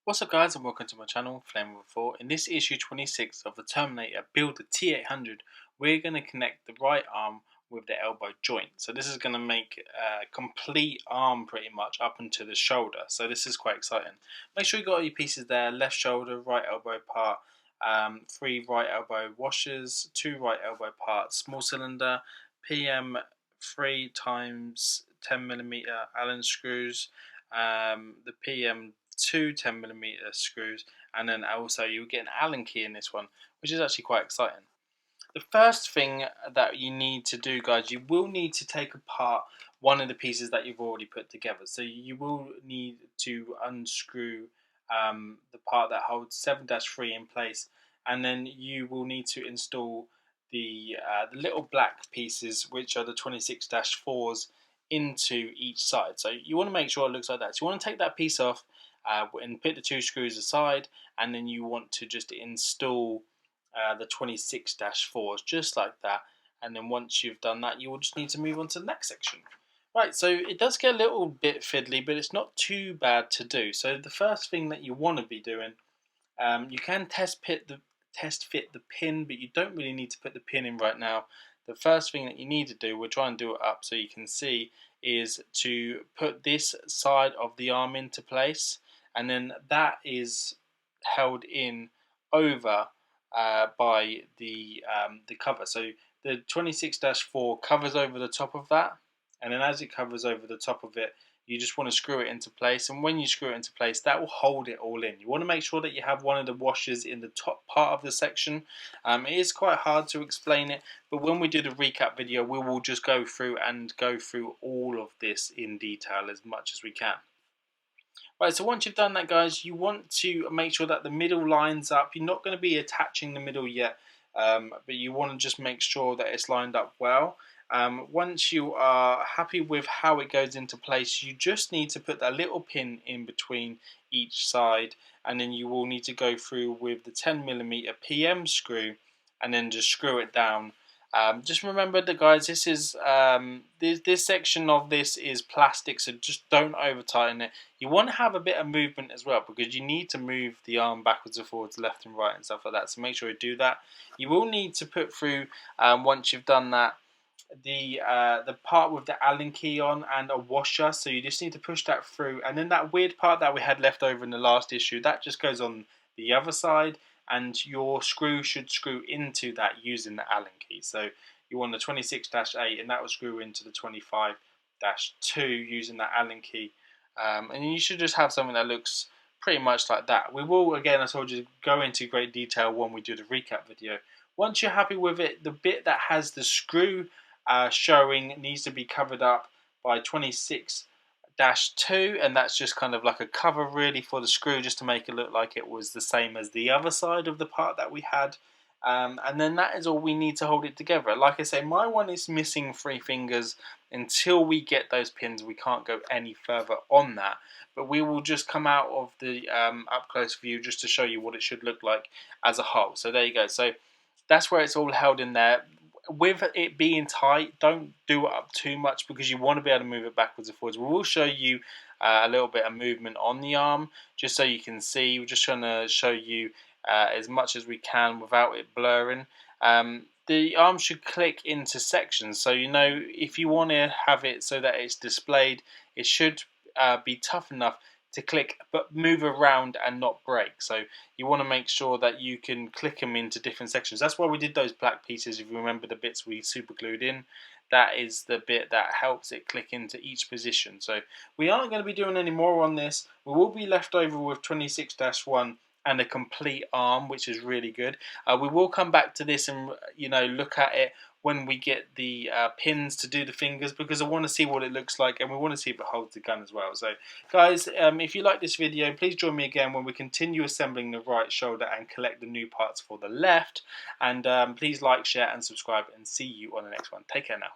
What's up guys and welcome to my channel, Flame4. In this issue 26 of the Terminator build the T-800, we're going to connect the right arm with the elbow joint. So this is going to make a complete arm pretty much up into the shoulder. So this is quite exciting. Make sure you got all your pieces there, left shoulder, right elbow part, 3 right elbow washers, 2 right elbow parts, small cylinder, PM 3 times 10mm Allen screws, the PM 2 10mm screws, and then also you get an Allen key in this one, which is actually quite exciting. The first thing that you need to do, guys, you will need to take apart one of the pieces that you've already put together. So you will need to unscrew the part that holds 7-3 in place, and then you will need to install the little black pieces, which are the 26-4s, into each side. So you want to make sure it looks like that. So you want to take that piece off and put the 2 screws aside, and then you want to just install the 26-4s just like that. And then once you've done that, you will just need to move on to the next section. Right, so it does get a little bit fiddly, but it's not too bad to do. So the first thing that you want to be doing, you can test fit the pin, but you don't really need to put the pin in right now. The first thing that you need to do, we'll try and do it up so you can see, is to put this side of the arm into place, and then that is held in over by the cover. So the 26-4 covers over the top of that, and then as it covers over the top of it, you just want to screw it into place, and when you screw it into place, that will hold it all in. You want to make sure that you have one of the washers in the top part of the section. It is quite hard to explain it, but when we do the recap video, we will just go through all of this in detail as much as we can. Right, so once you've done that, guys, you want to make sure that the middle lines up. You're not going to be attaching the middle yet, but you want to just make sure that it's lined up well. Once you are happy with how it goes into place, you just need to put that little pin in between each side, and then you will need to go through with the 10mm PM screw and then just screw it down. Just remember that, guys, this is this section of this is plastic, so just don't over tighten it. You want to have a bit of movement as well, because you need to move the arm backwards and forwards, left and right and stuff like that, so make sure you do that. You will need to put through, once you've done that, the part with the Allen key on and a washer, so you just need to push that through, and then that weird part that we had left over in the last issue, that just goes on the other side, and your screw should screw into that using the Allen key. So you want the 26-8, and that will screw into the 25-2 using that Allen key, and you should just have something that looks pretty much like that. We will, again, as I told you, go into great detail when we do the recap video. Once you're happy with it, the bit that has the screw showing needs to be covered up by 26-2, and that's just kind of like a cover really for the screw, just to make it look like it was the same as the other side of the part that we had, and then that is all we need to hold it together. Like I say, my one is missing 3 fingers. Until we get those pins, we can't go any further on that, but we will just come out of the up close view just to show you what it should look like as a whole. So there you go. So that's where it's all held in there. With it being tight, don't do it up too much, because you want to be able to move it backwards and forwards. We will show you a little bit of movement on the arm, just so you can see. We're just trying to show you as much as we can without it blurring. The arm should click into sections, so you know, if you want to have it so that it's displayed, it should be tough enough to click but move around and not break. So you want to make sure that you can click them into different sections. That's why we did those black pieces. If you remember the bits we super glued in, that is the bit that helps it click into each position. So we aren't going to be doing any more on this. We will be left over with 26-1 and a complete arm, which is really good. We will come back to this and look at it when we get the pins to do the fingers, because I want to see what it looks like, and we want to see if it holds the gun as well. So guys, if you like this video, please join me again when we continue assembling the right shoulder and collect the new parts for the left, and please like, share and subscribe, and see you on the next one. Take care now.